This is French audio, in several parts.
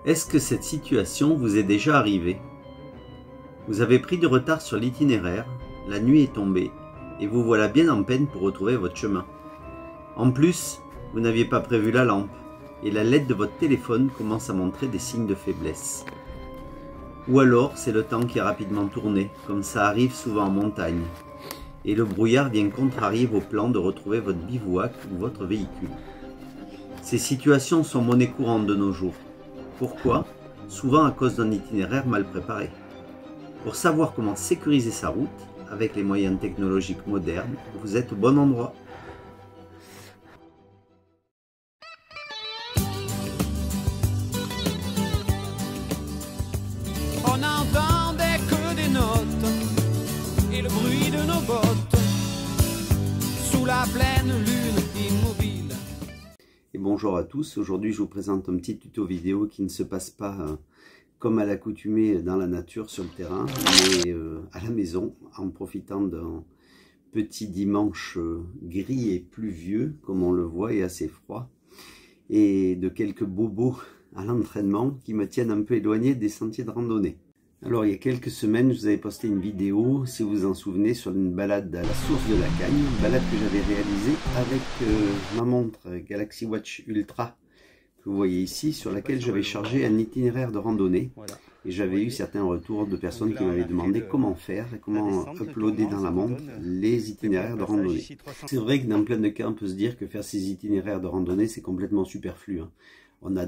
Est-ce que cette situation vous est déjà arrivée? Vous avez pris du retard sur l'itinéraire, la nuit est tombée, et vous voilà bien en peine pour retrouver votre chemin. En plus, vous n'aviez pas prévu la lampe, et la LED de votre téléphone commence à montrer des signes de faiblesse. Ou alors, c'est le temps qui a rapidement tourné, comme ça arrive souvent en montagne, et le brouillard vient contrarier vos plans de retrouver votre bivouac ou votre véhicule. Ces situations sont monnaie courante de nos jours. Pourquoi? Souvent à cause d'un itinéraire mal préparé. Pour savoir comment sécuriser sa route, avec les moyens technologiques modernes, vous êtes au bon endroit. On n'entendait que des notes et le bruit de nos bottes sous la pleine lune immobile. Et bonjour à tous, aujourd'hui je vous présente un petit tuto vidéo qui ne se passe pas comme à l'accoutumée dans la nature sur le terrain, mais à la maison, en profitant d'un petit dimanche gris et pluvieux, comme on le voit, et assez froid, et de quelques bobos à l'entraînement qui me tiennent un peu éloigné des sentiers de randonnée. Alors il y a quelques semaines, je vous avais posté une vidéo, si vous vous en souvenez, sur une balade à la source de la Cagne, une balade que j'avais réalisée avec ma montre Galaxy Watch Ultra, que vous voyez ici, sur laquelle j'avais chargé un itinéraire de randonnée. Et j'avais eu certains retours de personnes qui m'avaient demandé comment faire et comment uploader dans la montre les itinéraires de randonnée. C'est vrai que dans plein de cas, on peut se dire que faire ces itinéraires de randonnée, c'est complètement superflu. On a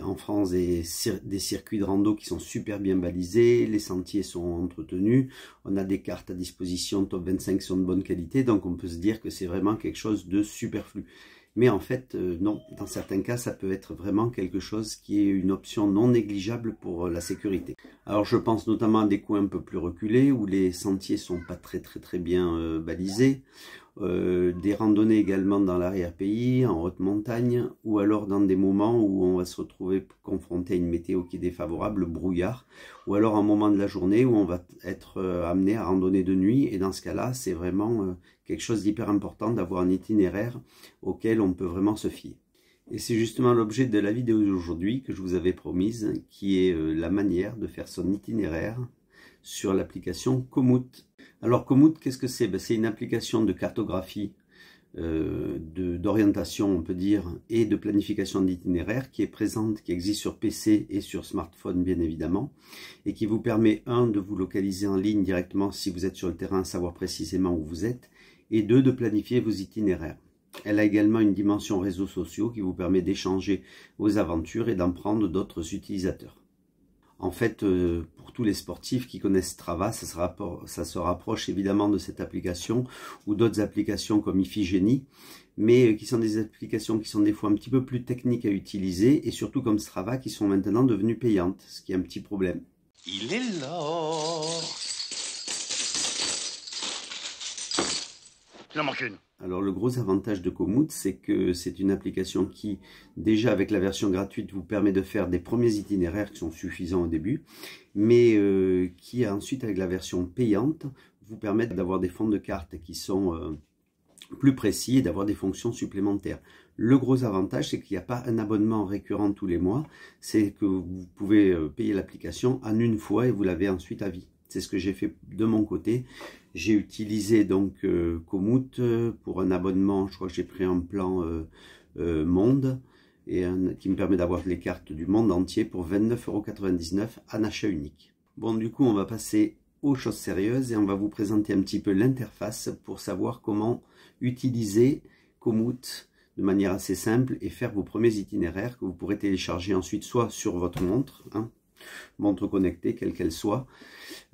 en France des circuits de rando qui sont super bien balisés, les sentiers sont entretenus, on a des cartes à disposition top 25 qui sont de bonne qualité, donc on peut se dire que c'est vraiment quelque chose de superflu. Mais en fait, non, dans certains cas, ça peut être vraiment quelque chose qui est une option non négligeable pour la sécurité. Alors je pense notamment à des coins un peu plus reculés, où les sentiers sont pas très bien balisés, des randonnées également dans l'arrière-pays, en haute montagne, ou alors dans des moments où on va se retrouver confronté à une météo qui est défavorable, le brouillard, ou alors un moment de la journée où on va être amené à randonner de nuit, et dans ce cas-là, c'est vraiment quelque chose d'hyper important d'avoir un itinéraire auquel on peut vraiment se fier. Et c'est justement l'objet de la vidéo d'aujourd'hui que je vous avais promise, qui est la manière de faire son itinéraire sur l'application Komoot. Alors Komoot, qu'est-ce que c'est? C'est une application de cartographie, d'orientation on peut dire, et de planification d'itinéraire qui est présente, qui existe sur PC et sur smartphone bien évidemment, et qui vous permet, de vous localiser en ligne directement si vous êtes sur le terrain, savoir précisément où vous êtes, et de planifier vos itinéraires. Elle a également une dimension réseaux sociaux qui vous permet d'échanger vos aventures et d'en prendre d'autres utilisateurs. En fait, pour tous les sportifs qui connaissent Strava, ça se rapproche évidemment de cette application ou d'autres applications comme Iphigénie, mais qui sont des applications qui sont des fois un petit peu plus techniques à utiliser et surtout comme Strava qui sont maintenant devenues payantes, ce qui est un petit problème. Il est l'or. Il en manque une. Alors le gros avantage de Komoot, c'est que c'est une application qui, déjà avec la version gratuite, vous permet de faire des premiers itinéraires qui sont suffisants au début, mais qui ensuite avec la version payante, vous permet d'avoir des fonds de cartes qui sont plus précis et d'avoir des fonctions supplémentaires. Le gros avantage, c'est qu'il n'y a pas un abonnement récurrent tous les mois, c'est que vous pouvez payer l'application en une fois et vous l'avez ensuite à vie. C'est ce que j'ai fait de mon côté. J'ai utilisé donc Komoot pour un abonnement. Je crois que j'ai pris un plan monde et qui me permet d'avoir les cartes du monde entier pour 29,99 € en achat unique. Bon, du coup, on va passer aux choses sérieuses et on va vous présenter un petit peu l'interface pour savoir comment utiliser Komoot de manière assez simple et faire vos premiers itinéraires que vous pourrez télécharger ensuite soit sur votre montre, montre connectée quelle qu'elle soit,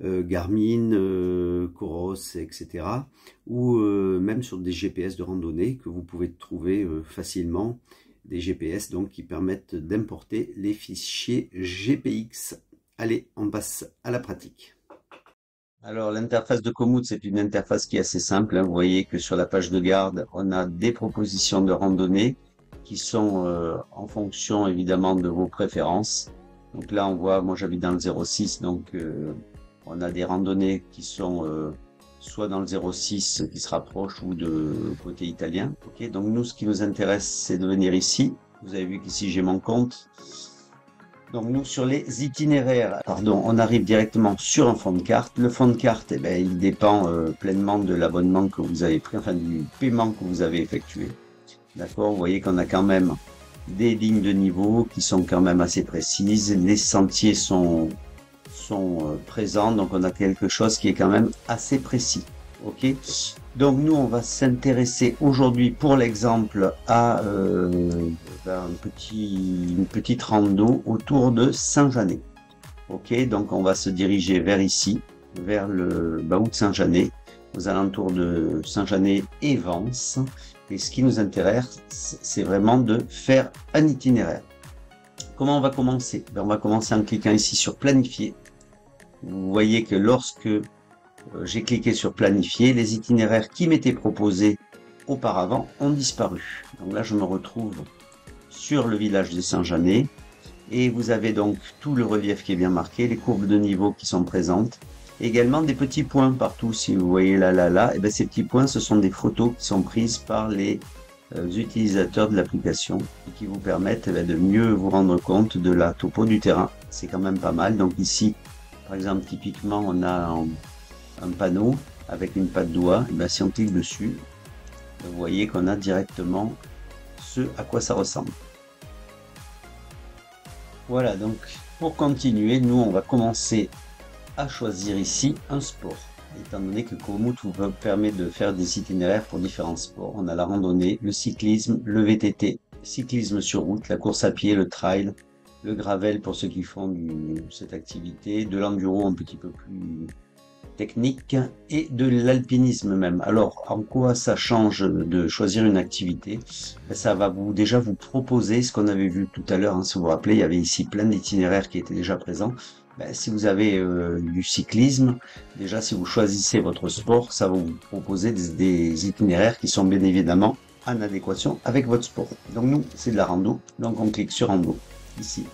Garmin, Coros, etc. ou même sur des GPS de randonnée que vous pouvez trouver facilement, des GPS donc qui permettent d'importer les fichiers GPX. Allez, on passe à la pratique. Alors l'interface de Komoot, c'est une interface qui est assez simple. Vous voyez que sur la page de garde, on a des propositions de randonnée qui sont en fonction évidemment de vos préférences. Donc là, on voit, moi j'habite dans le 06, donc on a des randonnées qui sont soit dans le 06 qui se rapproche ou de côté italien. Okay, donc nous, ce qui nous intéresse, c'est de venir ici. Vous avez vu qu'ici, j'ai mon compte. Donc nous, sur les itinéraires, pardon, on arrive directement sur un fond de carte. Le fond de carte, eh ben, il dépend pleinement de l'abonnement que vous avez pris, enfin du paiement que vous avez effectué. D'accord, vous voyez qu'on a quand même des lignes de niveau qui sont quand même assez précises. Les sentiers sont présents, donc on a quelque chose qui est quand même assez précis. Ok, donc nous on va s'intéresser aujourd'hui pour l'exemple à une petite rando autour de Saint-Janet. Ok, donc on va se diriger vers ici, vers le Baou de Saint-Janet, aux alentours de Saint-Janet et Vence. Et ce qui nous intéresse, c'est vraiment de faire un itinéraire. Comment on va commencer? On va commencer en cliquant ici sur planifier. Vous voyez que lorsque j'ai cliqué sur planifier, les itinéraires qui m'étaient proposés auparavant ont disparu. Donc là, je me retrouve sur le village de Saint-Janet et vous avez donc tout le relief qui est bien marqué, les courbes de niveau qui sont présentes, également des petits points partout. Si vous voyez là, et bien ces petits points, ce sont des photos qui sont prises par les utilisateurs de l'application et qui vous permettent de mieux vous rendre compte de la topo du terrain. C'est quand même pas mal. Donc ici, par exemple, typiquement, on a un panneau avec une patte doigt. Et bien, si on clique dessus, vous voyez qu'on a directement ce à quoi ça ressemble. Voilà, donc pour continuer, nous on va commencer à choisir ici un sport. Étant donné que Komoot vous permet de faire des itinéraires pour différents sports. On a la randonnée, le cyclisme, le VTT, cyclisme sur route, la course à pied, le trail, le gravel pour ceux qui font cette activité, de l'enduro un petit peu plus technique et de l'alpinisme même. Alors, en quoi ça change de choisir une activité? Ça va déjà vous proposer ce qu'on avait vu tout à l'heure. Si vous vous rappelez, il y avait ici plein d'itinéraires qui étaient déjà présents. Si vous avez du cyclisme, déjà si vous choisissez votre sport, ça va vous proposer des itinéraires qui sont bien évidemment en adéquation avec votre sport. Donc nous, c'est de la rando, donc on clique sur rando, ici.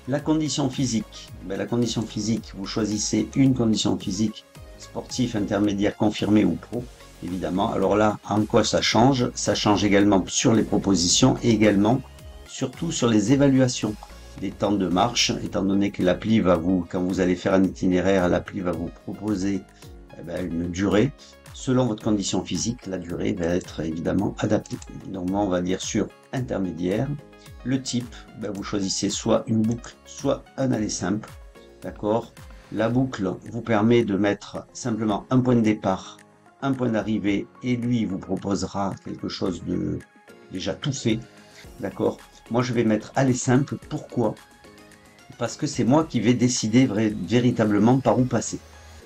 La condition physique, la condition physique, vous choisissez une condition physique sportive, intermédiaire, confirmée ou pro, évidemment. Alors là, en quoi ça change? Ça change également sur les propositions et également, surtout sur les évaluations des temps de marche, étant donné que l'appli va quand vous allez faire un itinéraire, l'appli va vous proposer une durée. Selon votre condition physique, la durée va être évidemment adaptée. Donc moi, on va dire sur intermédiaire. Le type, vous choisissez soit une boucle, soit un aller simple. D'accord? La boucle vous permet de mettre simplement un point de départ, un point d'arrivée, et lui vous proposera quelque chose de déjà tout fait. D'accord? Moi, je vais mettre aller simple. Pourquoi? Parce que c'est moi qui vais décider véritablement par où passer.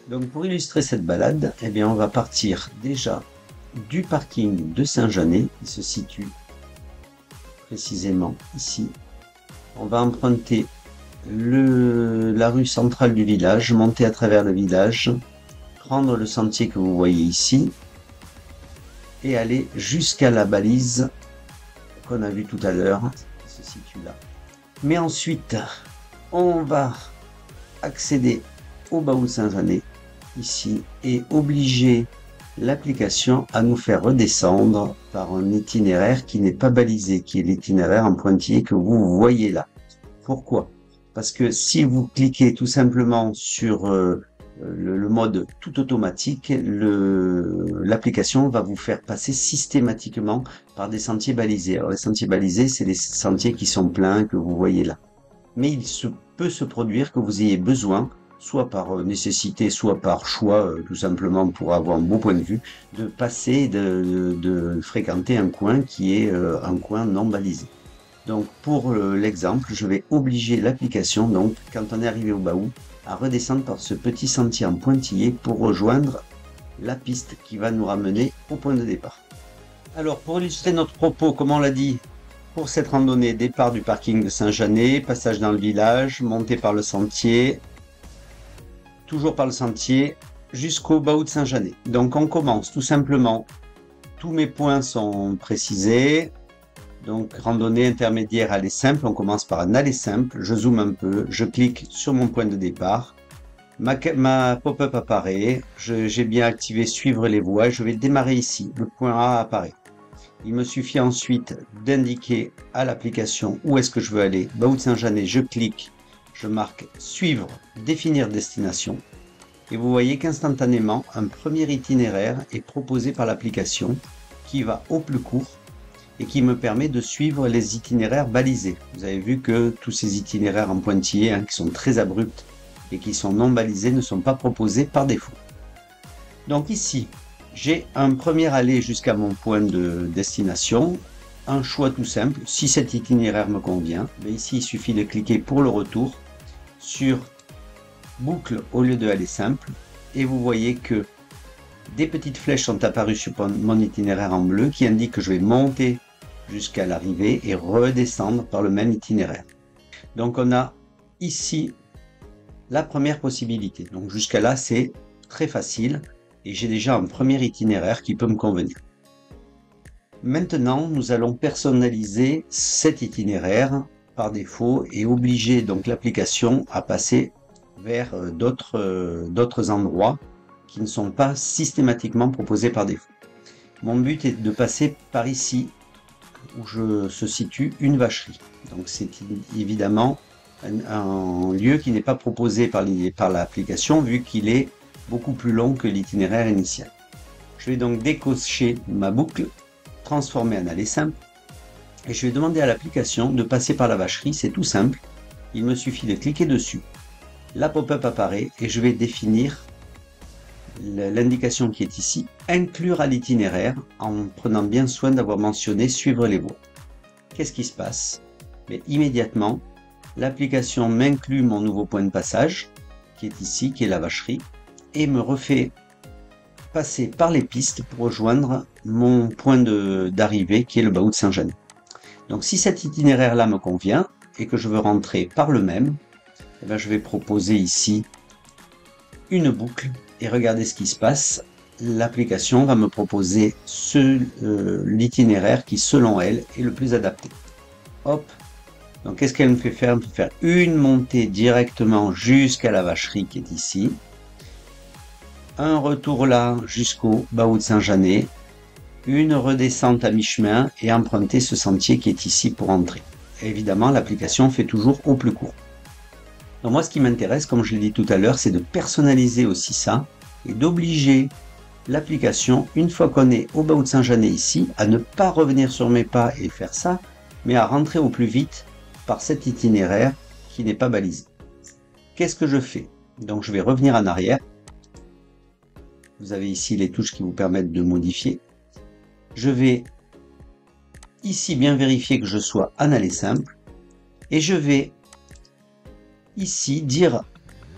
Donc, pour illustrer cette balade, eh bien, on va partir déjà du parking de Saint-Janet, qui se situe précisément ici. On va emprunter la rue centrale du village, monter à travers le village, prendre le sentier que vous voyez ici et aller jusqu'à la balise qu'on a vu tout à l'heure, qui se situe là. Mais ensuite, on va accéder au Baou de Saint-Janet ici et obliger l'application à nous faire redescendre par un itinéraire qui n'est pas balisé, qui est l'itinéraire en pointillé que vous voyez là. Pourquoi? Parce que si vous cliquez tout simplement sur le mode tout automatique, l'application va vous faire passer systématiquement par des sentiers balisés. Alors les sentiers balisés, c'est les sentiers qui sont pleins, que vous voyez là. Mais il peut se produire que vous ayez besoin, soit par nécessité, soit par choix, tout simplement pour avoir un beau point de vue, de passer, de fréquenter un coin qui est un coin non balisé. Donc pour l'exemple, je vais obliger l'application, donc quand on est arrivé au Baou, à redescendre par ce petit sentier en pointillé pour rejoindre la piste qui va nous ramener au point de départ. Alors pour illustrer notre propos, comme on l'a dit, pour cette randonnée, départ du parking de Saint-Janet, passage dans le village, montée par le sentier, toujours par le sentier, jusqu'au Baou de Saint-Janet. Donc on commence tout simplement, tous mes points sont précisés. Donc randonnée intermédiaire, aller simple, on commence par un aller simple, je zoome un peu, je clique sur mon point de départ, ma pop-up apparaît, j'ai bien activé suivre les voies, je vais démarrer ici, le point A apparaît. Il me suffit ensuite d'indiquer à l'application où est-ce que je veux aller. Baou de Saint-Jeannet, je clique, je marque suivre, définir destination. Et vous voyez qu'instantanément, un premier itinéraire est proposé par l'application qui va au plus court et qui me permet de suivre les itinéraires balisés. Vous avez vu que tous ces itinéraires en pointillés, qui sont très abrupts et qui sont non balisés, ne sont pas proposés par défaut. Donc ici, j'ai un premier aller jusqu'à mon point de destination, un choix tout simple. Si cet itinéraire me convient, ici il suffit de cliquer pour le retour sur boucle au lieu de aller simple, et vous voyez que des petites flèches sont apparues sur mon itinéraire en bleu qui indiquent que je vais monter jusqu'à l'arrivée et redescendre par le même itinéraire. Donc on a ici la première possibilité. Donc jusqu'à là c'est très facile et j'ai déjà un premier itinéraire qui peut me convenir. Maintenant nous allons personnaliser cet itinéraire par défaut et obliger donc l'application à passer vers d'autres endroits qui ne sont pas systématiquement proposés par défaut. Mon but est de passer par ici où se situe une vacherie. Donc c'est évidemment un lieu qui n'est pas proposé par l'application vu qu'il est beaucoup plus long que l'itinéraire initial. Je vais donc décocher ma boucle, transformer en aller simple et je vais demander à l'application de passer par la vacherie. C'est tout simple, il me suffit de cliquer dessus. La pop-up apparaît et je vais définir l'indication qui est ici, inclure à l'itinéraire, en prenant bien soin d'avoir mentionné suivre les voies. Qu'est-ce qui se passe? Mais immédiatement, l'application m'inclut mon nouveau point de passage, qui est ici, qui est la vacherie, et me refait passer par les pistes pour rejoindre mon point d'arrivée, qui est le Baou de Saint-Jeannet. Donc si cet itinéraire-là me convient, et que je veux rentrer par le même, eh bien, je vais proposer ici une boucle et regardez ce qui se passe. L'application va me proposer l'itinéraire qui, selon elle, est le plus adapté. Hop. Donc, qu'est-ce qu'elle me fait faire? Elle me fait faire une montée directement jusqu'à la vacherie qui est ici. Un retour là jusqu'au Baou de Saint-Jeannet. Une redescente à mi-chemin et emprunter ce sentier qui est ici pour entrer. Et évidemment, l'application fait toujours au plus court. Donc moi, ce qui m'intéresse, comme je l'ai dit tout à l'heure, c'est de personnaliser aussi ça et d'obliger l'application, une fois qu'on est au Baou de Saint-Jeannet ici, à ne pas revenir sur mes pas et faire ça, mais à rentrer au plus vite par cet itinéraire qui n'est pas balisé. Qu'est-ce que je fais? Donc je vais revenir en arrière. Vous avez ici les touches qui vous permettent de modifier. Je vais ici bien vérifier que je sois en aller simple et je vais ici dire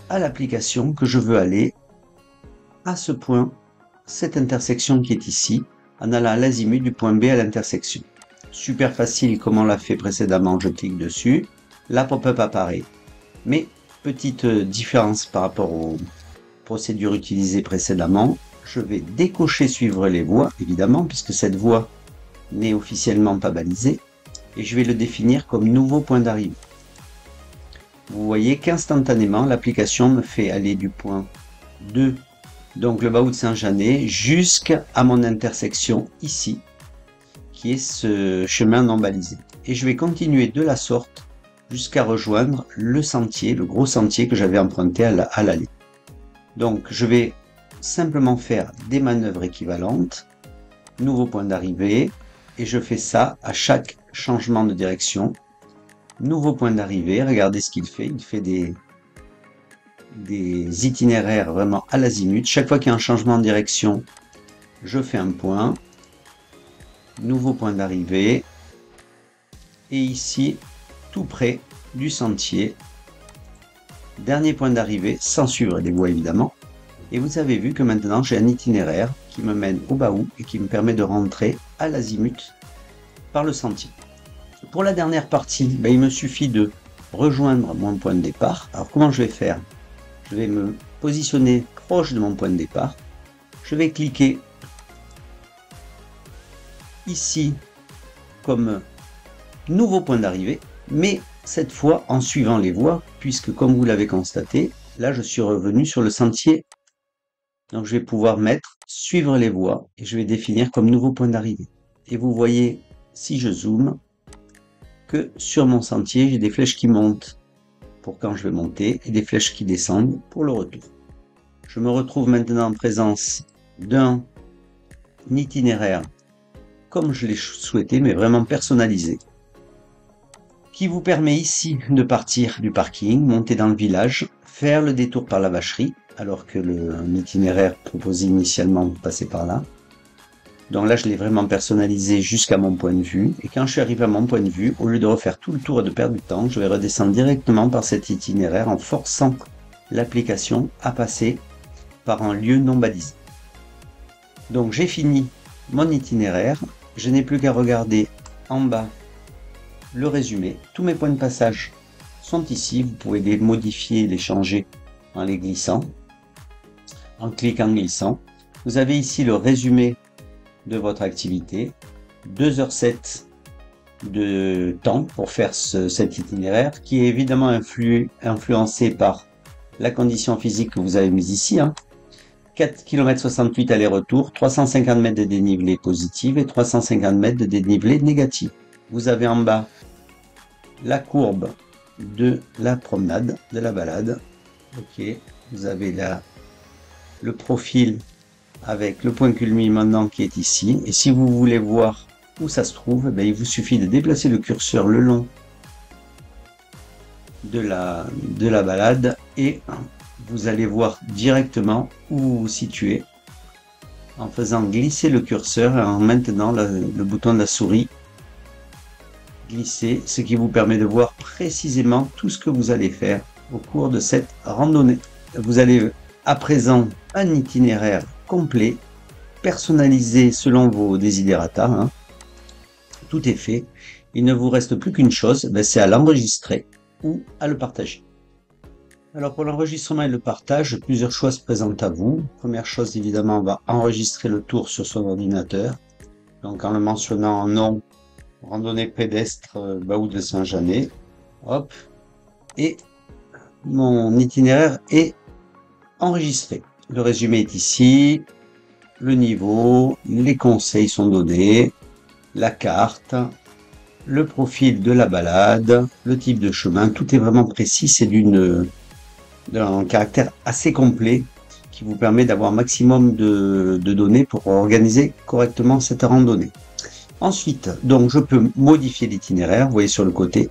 à l'application que je veux aller à ce point, cette intersection qui est ici, en allant à l'azimut du point B à l'intersection. Super facile comme on l'a fait précédemment, je clique dessus, la pop-up apparaît. Mais petite différence par rapport aux procédures utilisées précédemment, je vais décocher suivre les voies, évidemment, puisque cette voie n'est officiellement pas balisée, et je vais le définir comme nouveau point d'arrivée. Vous voyez qu'instantanément, l'application me fait aller du point 2, donc le Baou de Saint-Jeannet, jusqu'à mon intersection ici, qui est ce chemin non balisé. Et je vais continuer de la sorte jusqu'à rejoindre le sentier, le gros sentier que j'avais emprunté à l'aller. Donc je vais simplement faire des manœuvres équivalentes, nouveau point d'arrivée, et je fais ça à chaque changement de direction. Nouveau point d'arrivée, regardez ce qu'il fait, il fait des itinéraires vraiment à l'azimut. Chaque fois qu'il y a un changement de direction, je fais un point, nouveau point d'arrivée, et ici, tout près du sentier, dernier point d'arrivée, sans suivre les voies évidemment, et vous avez vu que maintenant j'ai un itinéraire qui me mène au Baou et qui me permet de rentrer à l'azimut par le sentier. Pour la dernière partie, il me suffit de rejoindre mon point de départ. Alors comment je vais faire? Je vais me positionner proche de mon point de départ. Je vais cliquer ici comme nouveau point d'arrivée, mais cette fois en suivant les voies, puisque comme vous l'avez constaté, là je suis revenu sur le sentier. Donc je vais pouvoir mettre suivre les voies et je vais définir comme nouveau point d'arrivée. et vous voyez, si je zoome, que sur mon sentier, j'ai des flèches qui montent pour quand je vais monter et des flèches qui descendent pour le retour. Je me retrouve maintenant en présence d'un itinéraire comme je l'ai souhaité, mais vraiment personnalisé, qui vous permet ici de partir du parking, monter dans le village, faire le détour par la vacherie, alors que l'itinéraire proposé initialement passait par là. Donc là, je l'ai vraiment personnalisé jusqu'à mon point de vue. Et quand je suis arrivé à mon point de vue, au lieu de refaire tout le tour et de perdre du temps, je vais redescendre directement par cet itinéraire en forçant l'application à passer par un lieu non balisé. Donc j'ai fini mon itinéraire. Je n'ai plus qu'à regarder en bas le résumé. Tous mes points de passage sont ici. Vous pouvez les modifier, les changer en les glissant, en cliquant glissant. Vous avez ici le résumé de votre activité, 2h07 de temps pour faire cet itinéraire qui est évidemment influencé par la condition physique que vous avez mise ici, 4 km 68 aller-retour, 350 mètres de dénivelé positif et 350 mètres de dénivelé négatif. Vous avez en bas la courbe de la promenade, de la balade. Ok, vous avez là le profil avec le point culminant qui est ici. Et si vous voulez voir où ça se trouve, il vous suffit de déplacer le curseur le long de la balade et vous allez voir directement où vous vous situez en faisant glisser le curseur et en maintenant le bouton de la souris glisser, ce qui vous permet de voir précisément tout ce que vous allez faire au cours de cette randonnée. Vous avez à présent un itinéraire complet, personnalisé selon vos desiderata. Tout est fait. Il ne vous reste plus qu'une chose, c'est à l'enregistrer ou à le partager. Alors pour l'enregistrement et le partage, plusieurs choix se présentent à vous. Première chose, évidemment, on va enregistrer le tour sur son ordinateur. Donc en le mentionnant en nom, randonnée pédestre Baou de Saint-Janet. Hop. Et mon itinéraire est enregistré. Le résumé est ici, le niveau, les conseils sont donnés, la carte, le profil de la balade, le type de chemin, tout est vraiment précis, c'est d'un caractère assez complet qui vous permet d'avoir un maximum de données pour organiser correctement cette randonnée. Ensuite, donc je peux modifier l'itinéraire, vous voyez sur le côté,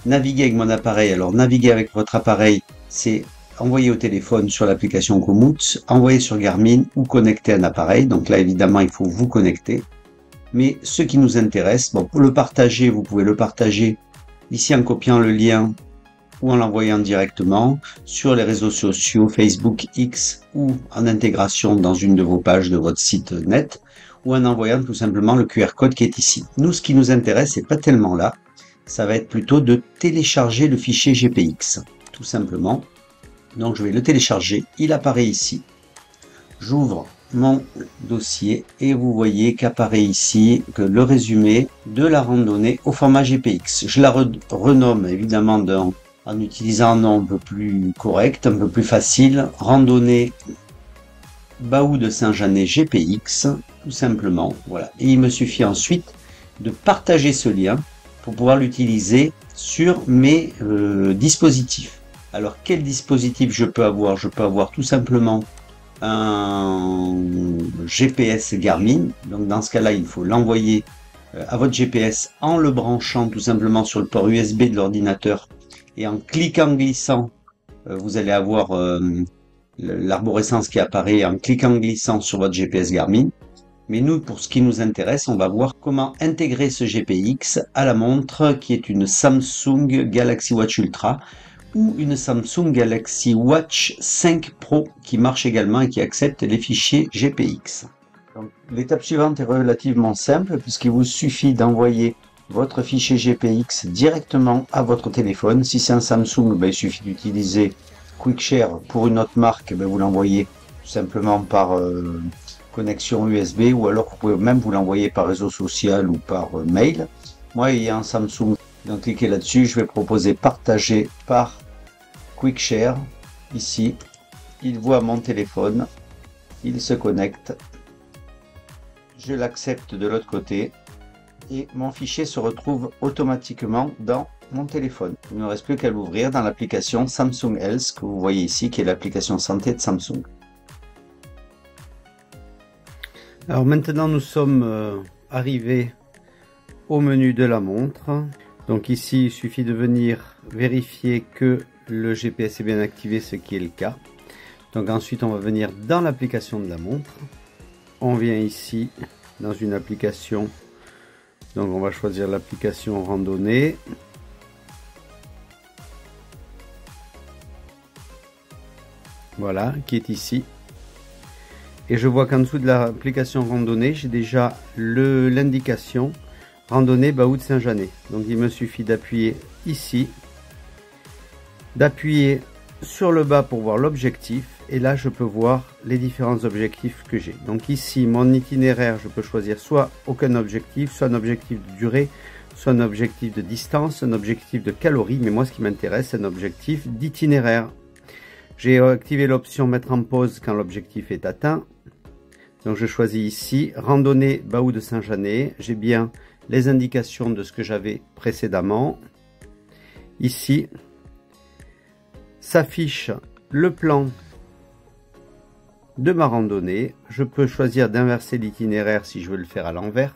naviguer avec mon appareil. Alors naviguer avec votre appareil, c'est envoyer au téléphone sur l'application Komoot, envoyer sur Garmin ou connecter un appareil. Donc là, évidemment, il faut vous connecter. Mais ce qui nous intéresse, pour le partager, vous pouvez le partager ici en copiant le lien ou en l'envoyant directement sur les réseaux sociaux Facebook, X ou en intégration dans une de vos pages de votre site net ou en envoyant tout simplement le QR code qui est ici. Nous, ce qui nous intéresse, c'est pas tellement là. Ça va être plutôt de télécharger le fichier GPX, tout simplement. Donc je vais le télécharger, il apparaît ici. J'ouvre mon dossier et vous voyez qu'apparaît ici que le résumé de la randonnée au format GPX. Je la renomme évidemment en utilisant un nom un peu plus correct, un peu plus facile. Randonnée Baou de Saint-Janet GPX, tout simplement. Voilà. Et il me suffit ensuite de partager ce lien pour pouvoir l'utiliser sur mes dispositifs. Alors, quel dispositif je peux avoir? Je peux avoir tout simplement un GPS Garmin. Donc, dans ce cas-là, il faut l'envoyer à votre GPS en le branchant tout simplement sur le port USB de l'ordinateur. Et en cliquant glissant, vous allez avoir l'arborescence qui apparaît en cliquant glissant sur votre GPS Garmin. Mais nous, pour ce qui nous intéresse, on va voir comment intégrer ce GPX à la montre qui est une Samsung Galaxy Watch Ultra ou une Samsung Galaxy Watch 5 Pro qui marche également et qui accepte les fichiers GPX. L'étape suivante est relativement simple puisqu'il vous suffit d'envoyer votre fichier GPX directement à votre téléphone. Si c'est un Samsung, il suffit d'utiliser QuickShare. Pour une autre marque, vous l'envoyez tout simplement par connexion USB ou alors vous pouvez même vous l'envoyer par réseau social ou par mail. Moi, il y a un Samsung, donc cliquez là-dessus. Je vais proposer partager par QuickShare. Ici, il voit mon téléphone, il se connecte. Je l'accepte de l'autre côté et mon fichier se retrouve automatiquement dans mon téléphone. Il ne me reste plus qu'à l'ouvrir dans l'application Samsung Health que vous voyez ici, qui est l'application santé de Samsung. Alors maintenant nous sommes arrivés au menu de la montre. Donc ici il suffit de venir vérifier que le GPS est bien activé, ce qui est le cas. Donc ensuite on va venir dans l'application de la montre. On vient ici dans une application. Donc on va choisir l'application randonnée. Voilà, qui est ici. Et je vois qu'en dessous de l'application randonnée, j'ai déjà l'indication randonnée Baoud Saint-Janet. Donc il me suffit d'appuyer ici, d'appuyer sur le bas pour voir l'objectif. Et là, je peux voir les différents objectifs que j'ai. Donc ici, mon itinéraire, je peux choisir soit aucun objectif, soit un objectif de durée, soit un objectif de distance, un objectif de calories. Mais moi, ce qui m'intéresse, c'est un objectif d'itinéraire. J'ai activé l'option mettre en pause quand l'objectif est atteint. Donc je choisis ici randonnée Baoud Saint-Janet. J'ai bien les indications de ce que j'avais précédemment. Ici s'affiche le plan de ma randonnée. Je peux choisir d'inverser l'itinéraire si je veux le faire à l'envers.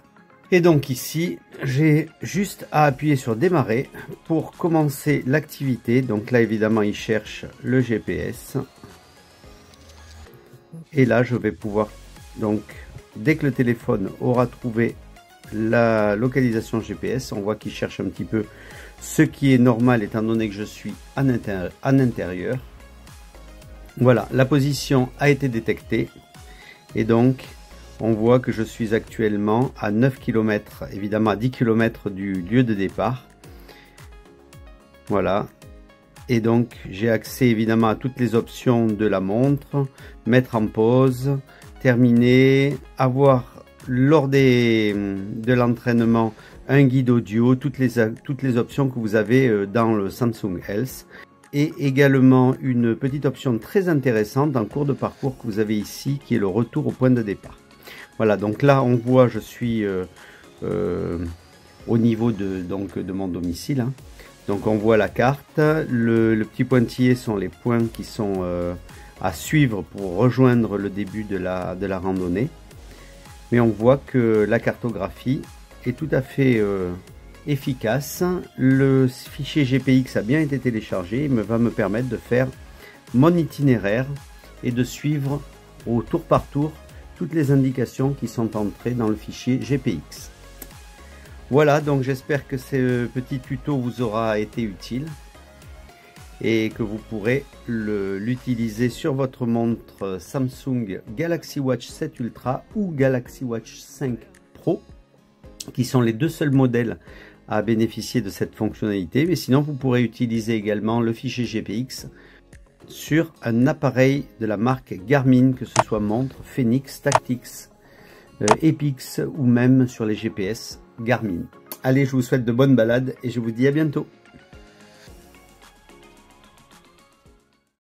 Et donc ici, j'ai juste à appuyer sur démarrer pour commencer l'activité. Donc là, évidemment, il cherche le GPS. Et là, je vais pouvoir, donc, dès que le téléphone aura trouvé la localisation GPS, on voit qu'il cherche un petit peu, ce qui est normal étant donné que je suis en intérieur. Voilà, la position a été détectée. Et donc, on voit que je suis actuellement à 9 km, évidemment à 10 km du lieu de départ. Voilà. Et donc, j'ai accès évidemment à toutes les options de la montre. Mettre en pause, terminer, avoir lors de l'entraînement un guide audio, toutes les options que vous avez dans le Samsung Health. Et également une petite option très intéressante en cours de parcours que vous avez ici, qui est le retour au point de départ. Voilà, donc là on voit, je suis au niveau de mon domicile. Hein. Donc on voit la carte, le petit pointillé sont les points qui sont à suivre pour rejoindre le début de la randonnée. Mais on voit que la cartographie est tout à fait efficace. Le fichier GPX a bien été téléchargé et va me permettre de faire mon itinéraire et de suivre au tour par tour toutes les indications qui sont entrées dans le fichier GPX. Voilà, donc j'espère que ce petit tuto vous aura été utile et que vous pourrez l'utiliser sur votre montre Samsung Galaxy Watch 7 Ultra ou Galaxy Watch 5 Pro, qui sont les deux seuls modèles à bénéficier de cette fonctionnalité. Mais sinon, vous pourrez utiliser également le fichier GPX sur un appareil de la marque Garmin, que ce soit montre, Fenix, Tactix, Epix ou même sur les GPS Garmin. Allez, je vous souhaite de bonnes balades et je vous dis à bientôt.